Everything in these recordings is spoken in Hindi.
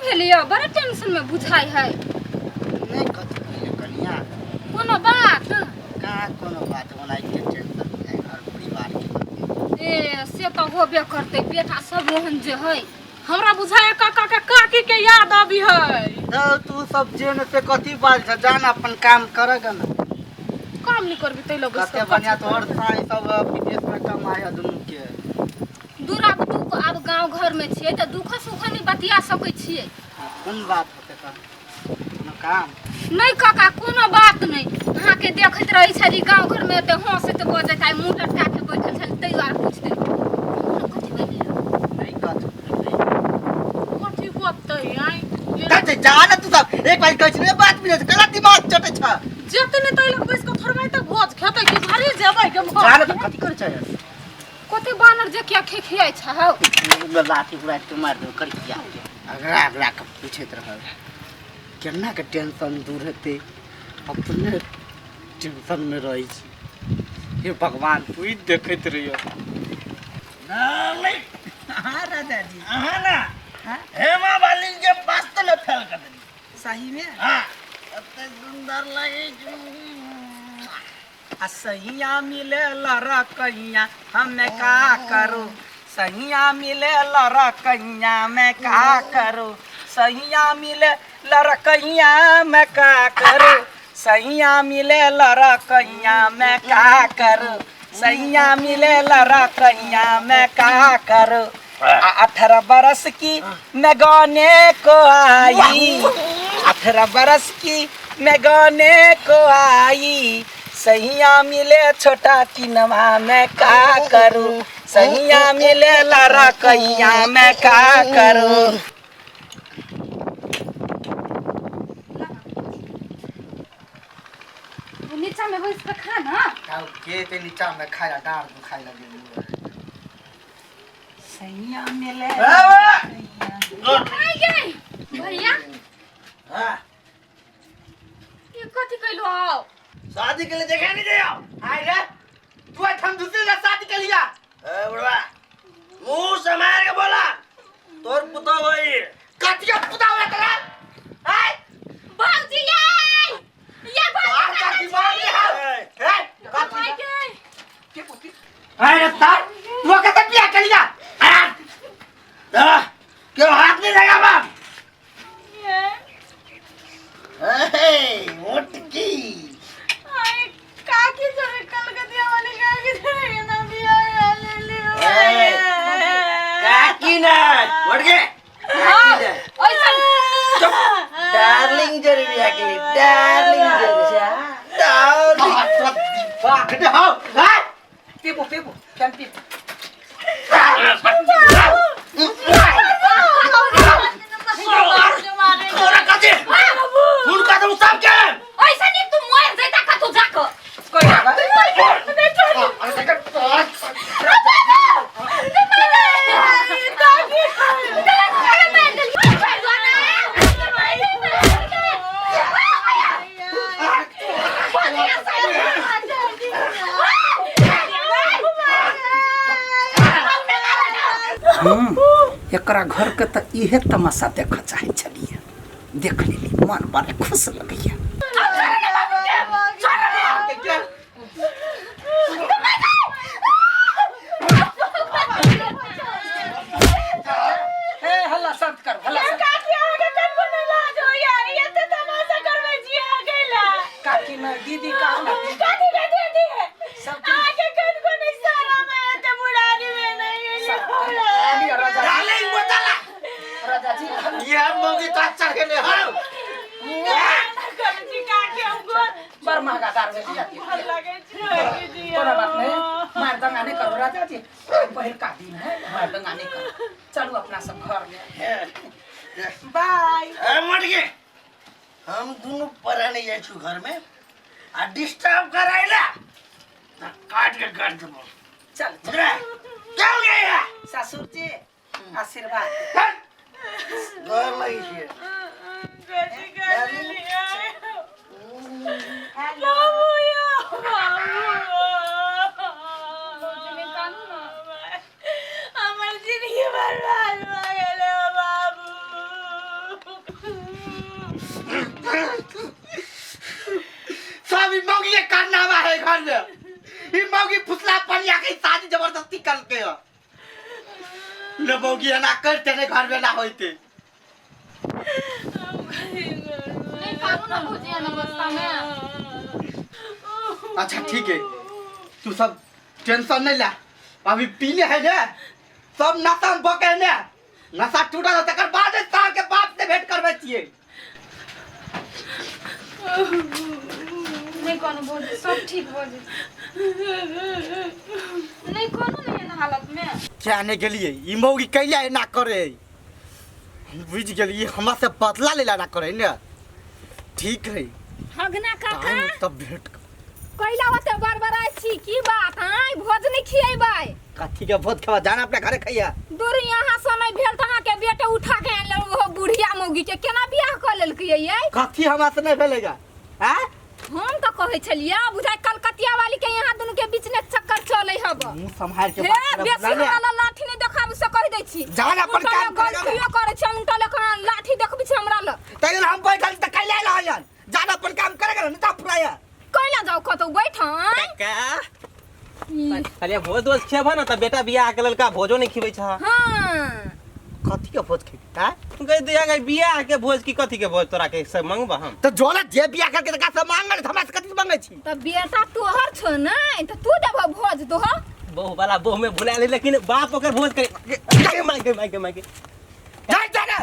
भेलिया बड़ा टेंशन में बुझाई है नहीं कथी पहले कनिया कोनो बात का कोनो बात बनाई के टेंशन है और परिवार के ए से तो होबे करते बेटा सब मोहन जे है हमरा बुझाए काका के काकी के याद आबी है तो तू सब जेन से कथी बात छ जान अपन काम करग न काम नहीं करबी तै लोग कते बढ़िया तोहर साई सब विदेश में कमाया दुनु के दूरा दुख अब गांव घर में छिए त दुख सुख नहीं बतिया सकै छिए कोन बात होते का कोनो काम नहीं काका कोनो बात नहीं अहाँ के देखत रही छली गांव घर में त हंसत बजत आई मुंह लटका के बैठल छल तै बार पूछते कथि भेलिया नहीं कथी कथि बतै आई कते जान तू सब एक बार कहछ रे बात भी कला दिमाग चटे छ जतने तै लोग बैस के थोरमाई तक भोज खेतै कि भारी जेबै के जान त कथी करे छ कते बानर जे क्या खिखियाई छ हौ लाठी उड़ा के मार दो कर किया अगला अगला के पूछत रह केना के टेंशन दूर हेते अपने टेंशन में रही छी हे भगवान तू ही देखत रहियो नहीं हां राजा जी हां ना हेमा वाली के वास्तव में फेल कर दी सही में हां अते सुंदर लगे सैया मिले लरा कैया हमें का करो सैया मिले लरा कैया मैं का करो सैया मिले लरा कैया मैं का करो सैया मिले लरा कैया मैं का करो सैया मिले लरा कैया मैं का करो 18 बरस की मैं गाने को आई 18 बरस की मैं गाने को आई सैया मिले छोटा किनवा मैं का करूं सैया मिले लरा कैया मैं का करूं नीचा में बैठ के खा ना के ते नीचा में खाया डार दुखाई लगे सैया मिले भैया हां ये कथि कइलो आओ शादी के लिए देखा नहीं जाओ आय रे तू हम दूसरे का शादी कर लिया ए बड़वा मुंह से मार के बोला तोर पुता होई कतिया पुता होए तोरा हाय बाबूजी ये बात का दिमाग है हे कथि के पुती आय रे तार तू कहता बियाह कर लिया क्यों हाथ नहीं लगा बाप ए मोटकी काकी जरे कलकतिया वाली काकी जरे ना बिया ले लियो काकी ना उठ गए काकी ना ओए डार्लिंग जरे बिया के डार्लिंग जरे डार्लिंग बात दे हो हां पीपो क्या पीपो तोरा काजे फूल का तो सब के ऐसा नहीं तू मर जाता का तू जाको कोई बात एकरा घर के त इहे तमाशा देख चाहे छलिए देख लेली मन बड़े खुश लगैया हल्ला शब्द कर हल्ला काकी आगे कन को न लाज हो ये तो तमाशा करवे जी आ गइला काकी में दीदी का काकी का दीदी है सब आगे कन को नहीं सारा में तो बुढ़ारी में नहीं राजा डार्लिंग बताला राजा जी ये मौगी तो अच्छा खेले हो जी काकी हमको बर महंगा दार में जाती है लगे जी तोरा बात नहीं मार दंगा नहीं करो राजा जी पहल का दिन है मार दंगा नहीं करो चलो अपना सब घर में बाय ए मट गए हम दोनों पराने जाए छु घर में आ डिस्टर्ब कराइला त काट के कर देबो चल चल क्या हो गया ससुर जी आशीर्वाद घर लगी छे गजी गजी बाबू या बाबू हमर जिंदगी बर्बाद हो गेल बाबू कर ले ई मौगी फुसला पनिया के शादी जबरदस्ती करके ले मौगी ना कर तेरे घर में ना होते नहीं करू ना भुजिया नमस्ता में। अच्छा ठीक है तू सब टेंशन नहीं ले अभी पीले है ना सब नशा में बके ने नशा टूटा तो तकर बाद साल के बाप से भेंट करबे छिए नहीं कोनो भौजी सब ठीक भौजी नहीं कोनो नहीं है हालत में जाने के लिए ई मौगी कैला ना करे बुझ गेलिए हमरा से बदला लेला ना करे ने ठीक है हगना काका टाइम तब भेंट कैला होते बरबराई छी की बात हां भोज नहीं खियैबै कथी के भोज खावा जाना अपने घरे खैया दूर यहाँ से नहीं भेल तहाँ के बेटे उठा के आन वो बुढ़िया मौगी के केना बियाह कर लेलकै ये कथी हमरा से नहीं भेलेगा हैं हम तो कहै छलिया बुझाय कलकतिया वाली के यहाँ दोनों के बीच में चक्कर चलै हब मुंह संभाल के हे बेसी वाला लाठी नहीं देखाब से कह दै छी जाना अपन काम गलतियो करे छ उनटा लेखा लाठी देखबी छ हमरा ल तैन हम बैठल त कैला रहन जाना अपन काम करेगा न त फुराया कैला जाओ कतौ बैठन का अरे भोज दोस खेबा न त बेटा बियाह के ललका भोजो नहीं खिबै छ हां कथी के भोज खेबी का कह दिया गई बियाह के भोज की कथी के भोज तोरा के सब मंगबा हम तो जोला जे बियाह करके त का सब मांगल हमरा से कथी मांगै छी त बेटा तोहर छ नै त तू देब भोज तो बहु वाला बहु में भुला ले लेकिन बाप ओकर भोज करे माइके जाय जाना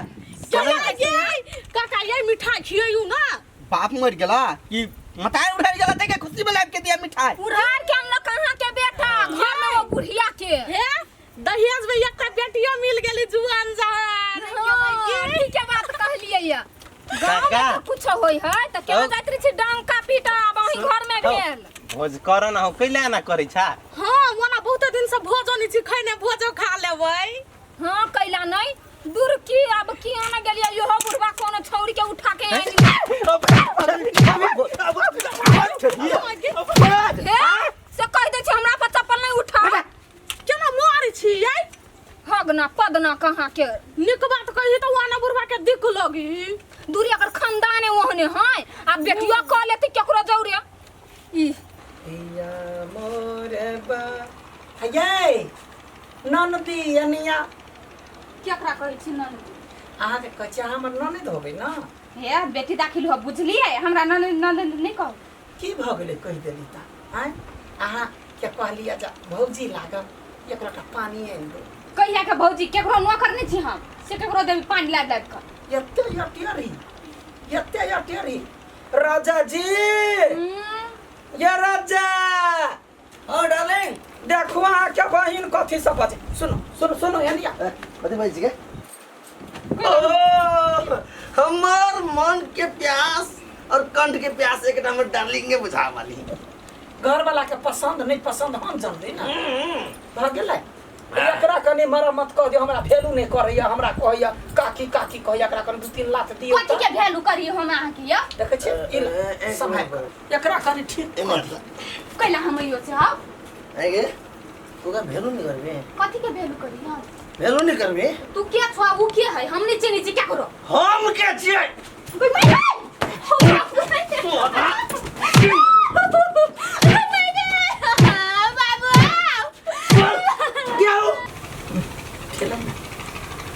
चला ये काका ये मिठाई खियौ ना बाप मर गेला कि मताय उठाई गेला त के खुशी में लाग के दिया मिठाई उधार के हम कहां के बेटा घर में वो बुढ़िया के हे दहेज में एक बेटिया मिल गेली जुआन जहान ठीक है बात कहलिए या गांव काका। में कुछ होई है त केना जात रही छी डंका पीटा वही घर में भेल भोज कर ना हो कैला ना करे छा हां मोना बहुत दिन से भोजो नहीं छी खैने भोजो खा लेबै हां कैला नहीं दूर की अब की आना गेलिए यो बुढ़वा कोनो छौरी के उठा के आनी से कह दे छी हमरा पर चप्पल नहीं उठा केना मारै छी ये हगना पदना कहां के निक बात कही त वाना बुढ़वा के दिख लगी दूरी अगर खानदाने ओहने है आ बेटिया कह लेती केकरो जौरे ई या मोरे बा हये ननदी अनिया केकरा कहै छी नन अहाँ के कच्चा हमर ननद होबै ना हे बेटी दाखिल हो बुझलिए हमरा नन नहीं कहो की भ गेलै कहि देली त हैं अहाँ के कहलिया जा भौजी लागब एकरा का पानी आनि दो कहिया के भौजी केकरो नौकर नहीं छी हम से केकरो देबी पानी लाद लाद कर यत्ते यटेरी राजा जी ये राजा ओ डार्लिंग देखो अहाँ के बहिन कथी सब बजे सुनो यानी कथी भाई जी के हमार मन के प्यास और कंठ के प्यास एक नंबर डार्लिंग के बुझा वाली घर वाला के पसंद नहीं पसंद हम जानते ना भ गेलै एकरा कनी मरम्मत कह दियो हमरा वैल्यू नहीं करैया हमरा कहैया काकी कहैया एकरा कनी 2-3 लाख दियो कथी के वैल्यू करियो हम अहाँ के या देखे छी समय एकरा कनी ठीक कैला हम यो से हां आगे तोरा वैल्यू नहीं करबे कथी के वैल्यू करी हम वैल्यू नहीं करबे तू के छुआ वो के है हम नीचे क्या करो हम के छियै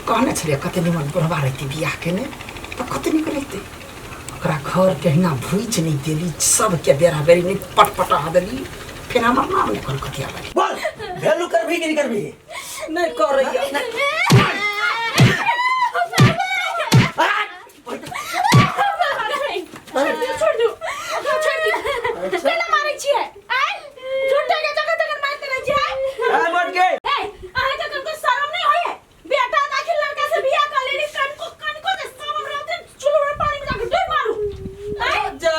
कहने छलिए कते निमन बुढ़वा रहती बियाह के ने तो कते निक रहते ओकरा घर के हिना भूज नहीं देली सब के बेरा बेरी नहीं पटपटा देली फिर हमर नाम नहीं कर कतिया बारी बोल वैल्यू करबी कि नहीं करबी नहीं कर रही छोड़ दो केना मारै छियै आइ झूठे के जगह जगह मारते रह छियै आ मत के ए आइ त तुमको शर्म नहीं होय बेटा दाखिल लड़का से बियाह कर लेनी कन को दे शर्म रहते चुल्लू में पानी में जाके डूब मारू आइ जा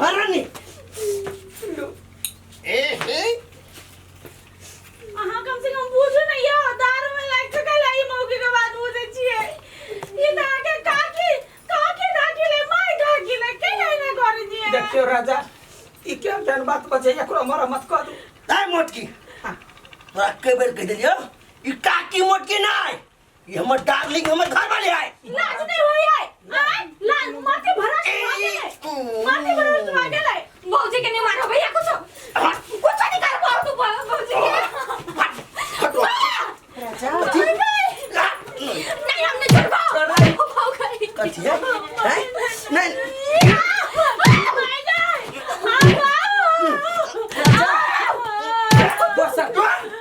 हरनी ए अहाँ कम से कम बुझो नहीं हो दारू में लाग के लाई मौके के बाद बुझे छियै ई दाके काकी दाखिले माय दाखिले के ना कर दिए देखियो राजा ई के जन बात बजे एकरो मरम्मत कर दू ताई मोटकी तोरा के बेर कह देलियो ई काकी मोटकी नहीं ई हमर डार्लिंग हमर घर वाले आए लाज नहीं होई आइ लाज माथे भरा माथे भरा आ गेलै मौजी के नहीं मारो भैया कुछ कथी है